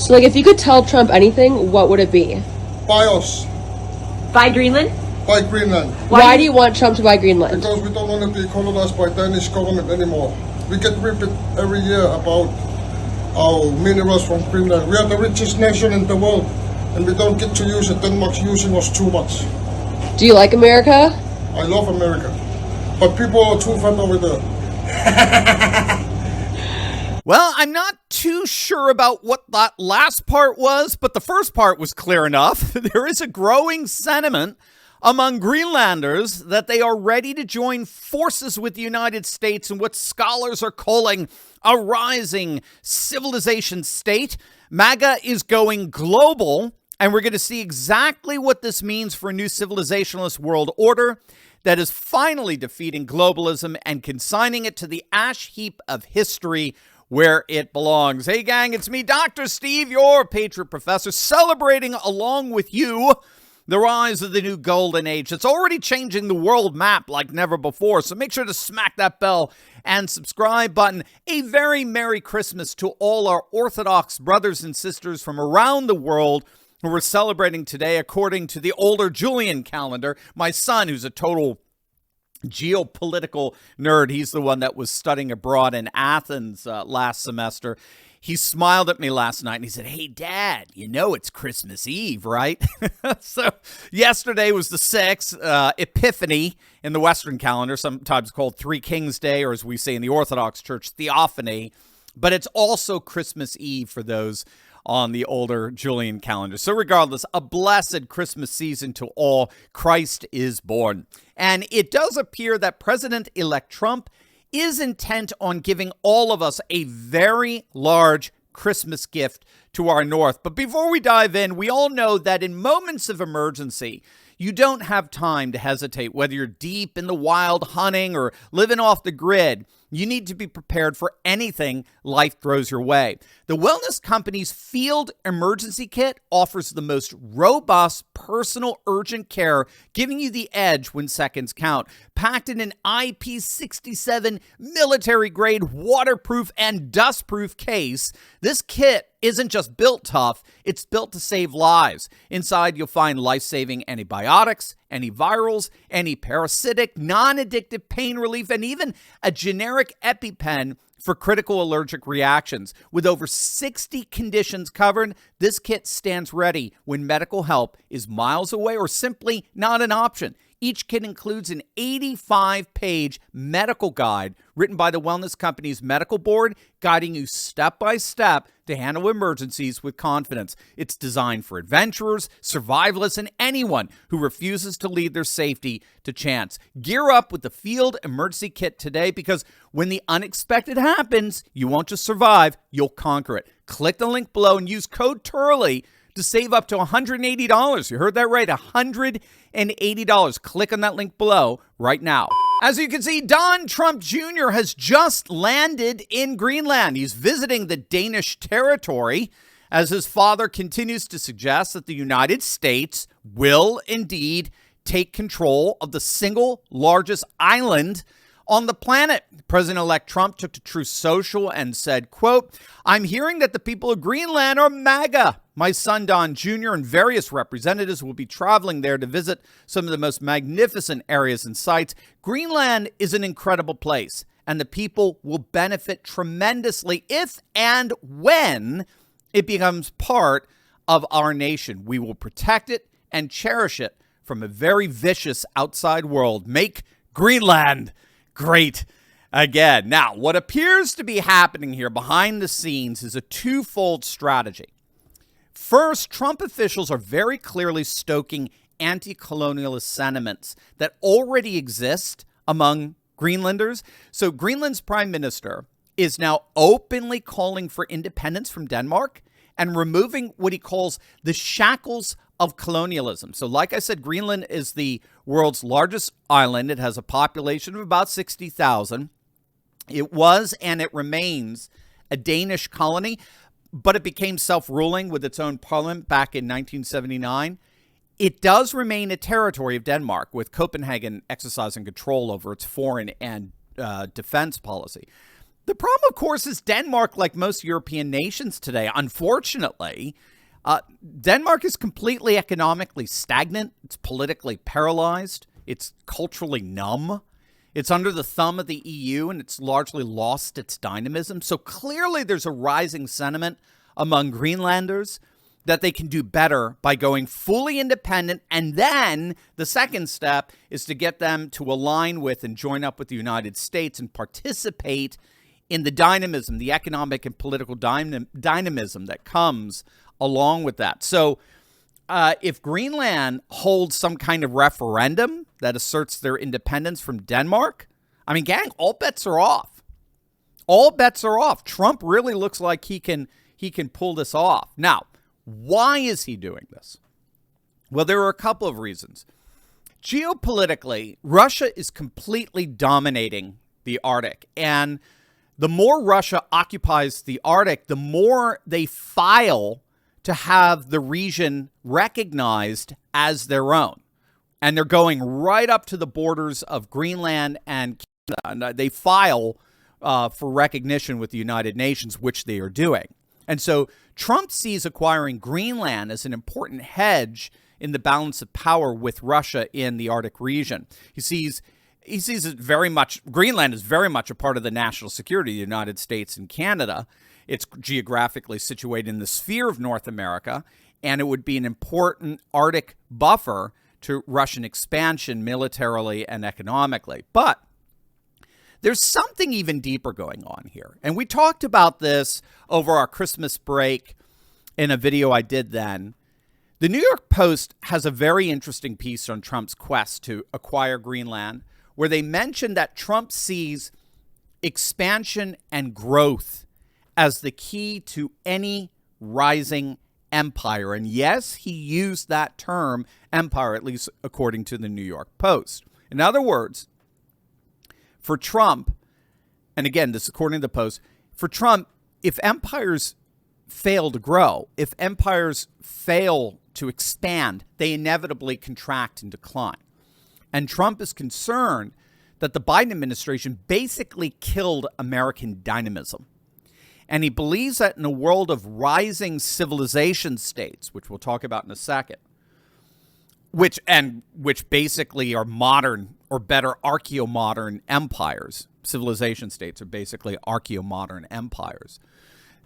So, like, if you could tell Trump anything, what would it be? Buy us. Buy Greenland? Buy Greenland. Why do you want Trump to buy Greenland? Because we don't want to be colonized by Danish government anymore. We get ripped every year about our minerals from Greenland. We are the richest nation in the world, and we don't get to use it. Denmark's using us too much. Do you like America? I love America, but people are too fat over there. Well, I'm not too sure about what that last part was, but the first part was clear enough. There is a growing sentiment among Greenlanders that they are ready to join forces with the United States in what scholars are calling a rising civilization state. MAGA is going global, and we're going to see exactly what this means for a new civilizationalist world order that is finally defeating globalism and consigning it to the ash heap of history where it belongs. Hey, gang, it's me, Dr. Steve, your Patriot Professor, celebrating along with you the rise of the new golden age. It's already changing the world map like never before, so make sure to smack that bell and subscribe button. A very Merry Christmas to all our Orthodox brothers and sisters from around the world who are celebrating today according to the older Julian calendar. My son, who's a total geopolitical nerd, he's the one that was studying abroad in Athens last semester. He smiled at me last night and he said, "Hey, Dad, you know it's Christmas Eve, right?" So yesterday was the 6th, Epiphany in the Western calendar, sometimes called Three Kings Day, or as we say in the Orthodox Church, Theophany. But it's also Christmas Eve for those on the older Julian calendar. So regardless, a blessed Christmas season to all. Christ is born. And it does appear that President-elect Trump is intent on giving all of us a very large Christmas gift to our north. But before we dive in, we all know that in moments of emergency, you don't have time to hesitate, whether you're deep in the wild hunting or living off the grid. You need to be prepared for anything life throws your way. The wellness company's Field Emergency Kit offers the most robust personal urgent care, giving you the edge when seconds count. Packed in an IP67 military-grade waterproof and dustproof case, this kit isn't just built tough, it's built to save lives. Inside, you'll find life-saving antibiotics, antivirals, antiparasitic, non-addictive pain relief, and even a generic EpiPen for critical allergic reactions. With over 60 conditions covered, this kit stands ready when medical help is miles away or simply not an option. Each kit includes an 85-page medical guide written by the wellness company's medical board, guiding you step by step to handle emergencies with confidence. It's designed for adventurers, survivalists, and anyone who refuses to leave their safety to chance. Gear up with the Field Emergency Kit today, because when the unexpected happens, you won't just survive, you'll conquer it. Click the link below and use code Turley to save up to $180. You heard that right, $180. Click on that link below right now. As you can see, Don Trump Jr. has just landed in Greenland. He's visiting the Danish territory as his father continues to suggest that the United States will indeed take control of the single largest island on the planet. President-elect Trump took to Truth Social and said, quote, "I'm hearing that the people of Greenland are MAGA. My son, Don Jr., and various representatives will be traveling there to visit some of the most magnificent areas and sites. Greenland is an incredible place, and the people will benefit tremendously if and when it becomes part of our nation. We will protect it and cherish it from a very vicious outside world. Make Greenland great again." Now, what appears to be happening here behind the scenes is a twofold strategy. First, Trump officials are very clearly stoking anti-colonialist sentiments that already exist among Greenlanders. So Greenland's prime minister is now openly calling for independence from Denmark and removing what he calls the shackles of colonialism. So like I said, Greenland is the world's largest island. It has a population of about 60,000. It was and it remains a Danish colony, but it became self-ruling with its own parliament back in 1979. It does remain a territory of Denmark, with Copenhagen exercising control over its foreign and defense policy. The problem, of course, is Denmark, like most European nations today, unfortunately, Denmark is completely economically stagnant. It's politically paralyzed. It's culturally numb. It's under the thumb of the EU, and it's largely lost its dynamism. So clearly there's a rising sentiment among Greenlanders that they can do better by going fully independent. And then the second step is to get them to align with and join up with the United States and participate in the dynamism, the economic and political dynamism that comes along with that. So if Greenland holds some kind of referendum that asserts their independence from Denmark, I mean, gang, all bets are off. All bets are off. Trump really looks like he can pull this off. Now, why is he doing this? Well, there are a couple of reasons. Geopolitically, Russia is completely dominating the Arctic. And the more Russia occupies the Arctic, the more they file to have the region recognized as their own. And they're going right up to the borders of Greenland and Canada. And they file for recognition with the United Nations, which they are doing. And so Trump sees acquiring Greenland as an important hedge in the balance of power with Russia in the Arctic region. He sees it very much, Greenland is very much a part of the national security of the United States and Canada. It's geographically situated in the sphere of North America, and it would be an important Arctic buffer to Russian expansion militarily and economically. But there's something even deeper going on here. And we talked about this over our Christmas break in a video I did then. The New York Post has a very interesting piece on Trump's quest to acquire Greenland, where they mention that Trump sees expansion and growth as the key to any rising empire. And yes, he used that term, empire, at least according to the New York Post. In other words, for Trump, and again, this according to the Post, for Trump, if empires fail to grow, if empires fail to expand, they inevitably contract and decline. And Trump is concerned that the Biden administration basically killed American dynamism. And he believes that in a world of rising civilization states, which we'll talk about in a second, which basically are modern or better archaeomodern empires. Civilization states are basically archaeomodern empires.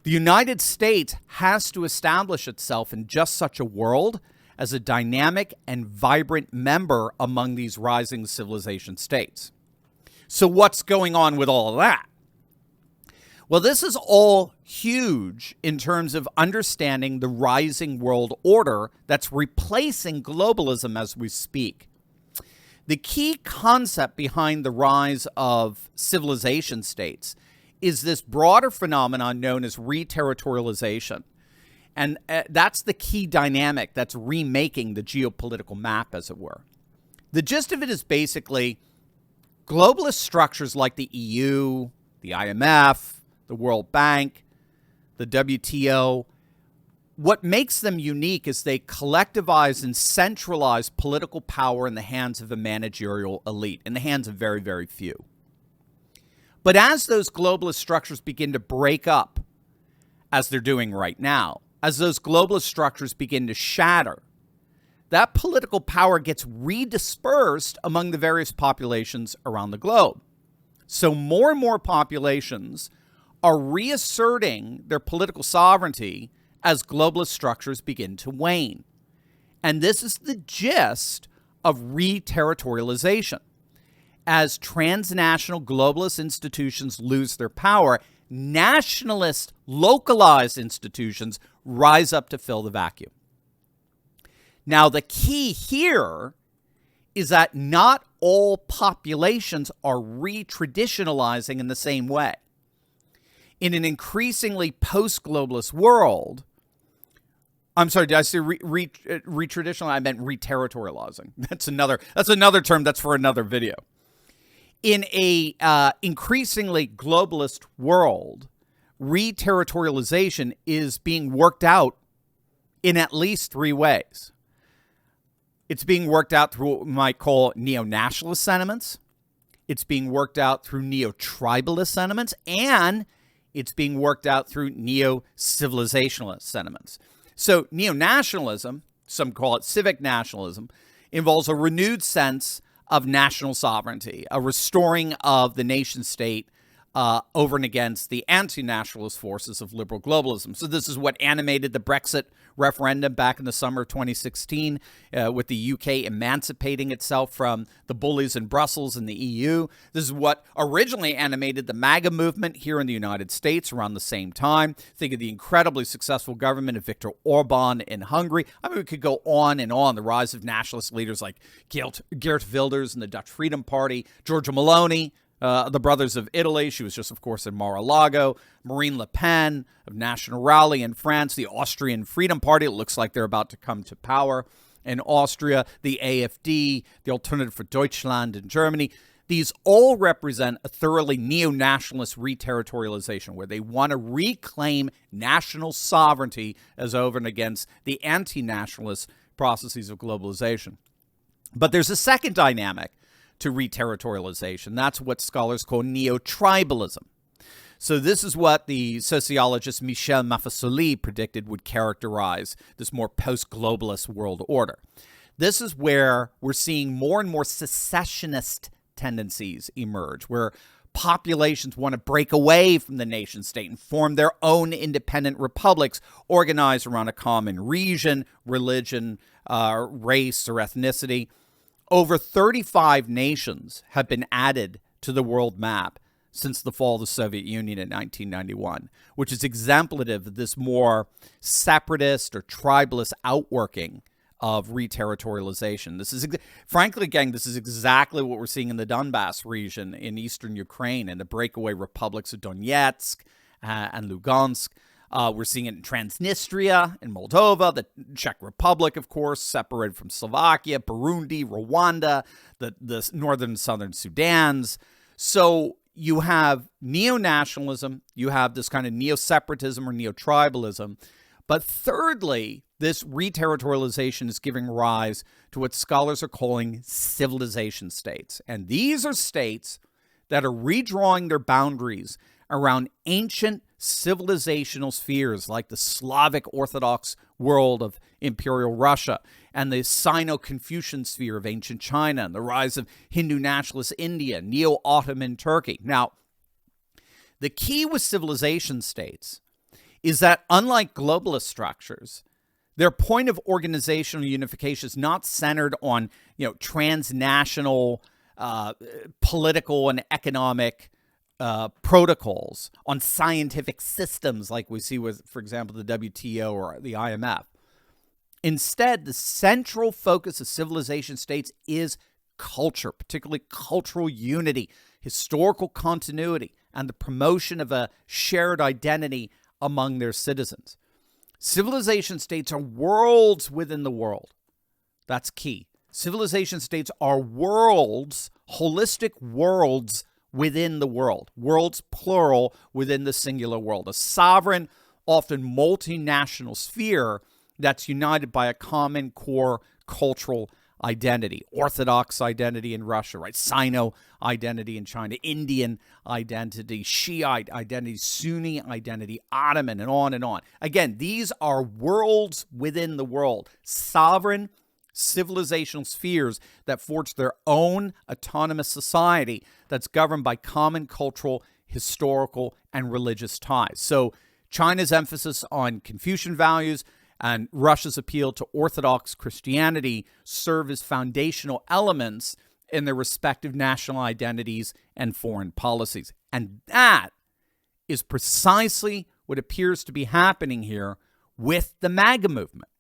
The United States has to establish itself in just such a world as a dynamic and vibrant member among these rising civilization states. So what's going on with all of that? Well, this is all huge in terms of understanding the rising world order that's replacing globalism as we speak. The key concept behind the rise of civilization states is this broader phenomenon known as reterritorialization. And that's the key dynamic that's remaking the geopolitical map, as it were. The gist of it is basically globalist structures like the EU, the IMF, the World Bank, the WTO, what makes them unique is they collectivize and centralize political power in the hands of a managerial elite, in the hands of very, very few. But as those globalist structures begin to break up, as they're doing right now, as those globalist structures begin to shatter, that political power gets redispersed among the various populations around the globe. So more and more populations are reasserting their political sovereignty as globalist structures begin to wane. And this is the gist of reterritorialization. As transnational globalist institutions lose their power, nationalist, localized institutions rise up to fill the vacuum. Now, the key here is that not all populations are re-traditionalizing in the same way. In an increasingly post-globalist world, I'm sorry, did I say re-traditional? I meant re-territorializing. That's another term that's for another video. In a increasingly globalist world, re-territorialization is being worked out in at least three ways. It's being worked out through what we might call neo-nationalist sentiments. it's being worked out through neo-tribalist sentiments, and it's being worked out through neo-civilizationalist sentiments. So neo-nationalism, some call it civic nationalism, involves a renewed sense of national sovereignty, a restoring of the nation state over and against the anti-nationalist forces of liberal globalism. So this is what animated the Brexit referendum back in the summer of 2016, with the UK emancipating itself from the bullies in Brussels and the EU. This is what originally animated the MAGA movement here in the United States around the same time. Think of the incredibly successful government of Viktor Orban in Hungary. I mean, we could go on and on. The rise of nationalist leaders like Geert Wilders and the Dutch Freedom Party, Giorgia Meloni, the Brothers of Italy. She was just, of course, in Mar-a-Lago. Marine Le Pen of National Rally in France. The Austrian Freedom Party. It looks like they're about to come to power in Austria. The AfD, the Alternative for Deutschland in Germany. These all represent a thoroughly neo-nationalist reterritorialization, where they want to reclaim national sovereignty as over and against the anti-nationalist processes of globalization. But there's a second dynamic to reterritorialization. That's what scholars call neo-tribalism. So this is what the sociologist Michel Maffesoli predicted would characterize this more post-globalist world order. This is where we're seeing more and more secessionist tendencies emerge, where populations want to break away from the nation state and form their own independent republics organized around a common region, religion, race, or ethnicity. Over 35 nations have been added to the world map since the fall of the Soviet Union in 1991, which is exemplative of this more separatist or tribalist outworking of reterritorialization. This is, frankly, gang, this is exactly what we're seeing in the Donbass region in eastern Ukraine and the breakaway republics of Donetsk and Lugansk. We're seeing it in Transnistria, in Moldova, the Czech Republic, of course, separated from Slovakia, Burundi, Rwanda, the northern and southern Sudans. So you have neo-nationalism, you have this kind of neo-separatism or neo-tribalism. But thirdly, this reterritorialization is giving rise to what scholars are calling civilization states. And these are states that are redrawing their boundaries around ancient civilizational spheres like the Slavic Orthodox world of Imperial Russia and the Sino-Confucian sphere of ancient China and the rise of Hindu nationalist India, Neo-Ottoman Turkey. Now, the key with civilization states is that unlike globalist structures, their point of organizational unification is not centered on, transnational political and economic protocols, on scientific systems like we see with, for example, the WTO or the IMF. Instead, the central focus of civilization states is culture, particularly cultural unity, historical continuity, and the promotion of a shared identity among their citizens. Civilization states are worlds within the world. That's key. Civilization states are worlds, holistic worlds within the world. Worlds, plural, within the singular world. A sovereign, often multinational sphere that's united by a common core cultural identity. Orthodox identity in Russia, right? Sino identity in China. Indian identity. Shiite identity. Sunni identity. Ottoman, and on and on. Again, these are worlds within the world. Sovereign civilizational spheres that forge their own autonomous society that's governed by common cultural, historical, and religious ties. So China's emphasis on Confucian values and Russia's appeal to Orthodox Christianity serve as foundational elements in their respective national identities and foreign policies. And that is precisely what appears to be happening here with the MAGA movement.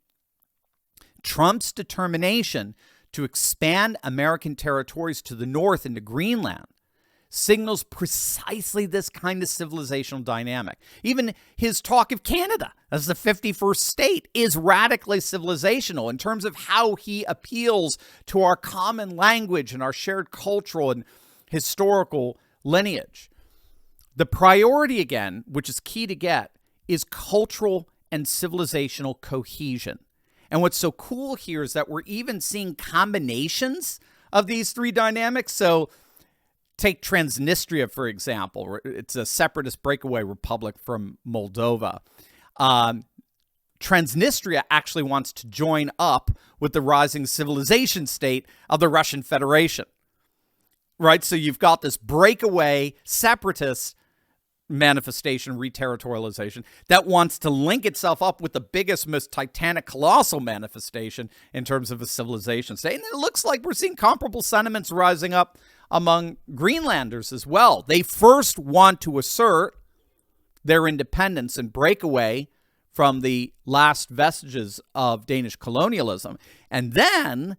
Trump's determination to expand American territories to the north into Greenland signals precisely this kind of civilizational dynamic. Even his talk of Canada as the 51st state is radically civilizational in terms of how he appeals to our common language and our shared cultural and historical lineage. The priority, again, which is key to get, is cultural and civilizational cohesion. And what's so cool here is that we're even seeing combinations of these three dynamics. So take Transnistria, for example. It's a separatist breakaway republic from Moldova. Transnistria actually wants to join up with the rising civilization state of the Russian Federation. Right? So you've got this breakaway separatist manifestation, reterritorialization, that wants to link itself up with the biggest, most titanic, colossal manifestation in terms of a civilization state. And it looks like we're seeing comparable sentiments rising up among Greenlanders as well. They first want to assert their independence and break away from the last vestiges of Danish colonialism. And then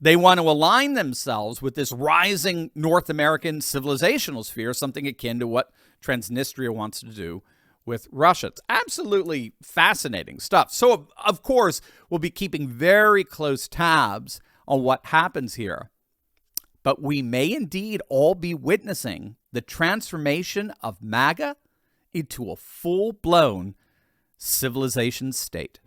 they want to align themselves with this rising North American civilizational sphere, something akin to what Transnistria wants to do with Russia. It's absolutely fascinating stuff. So, of course, we'll be keeping very close tabs on what happens here. But we may indeed all be witnessing the transformation of MAGA into a full-blown civilization state.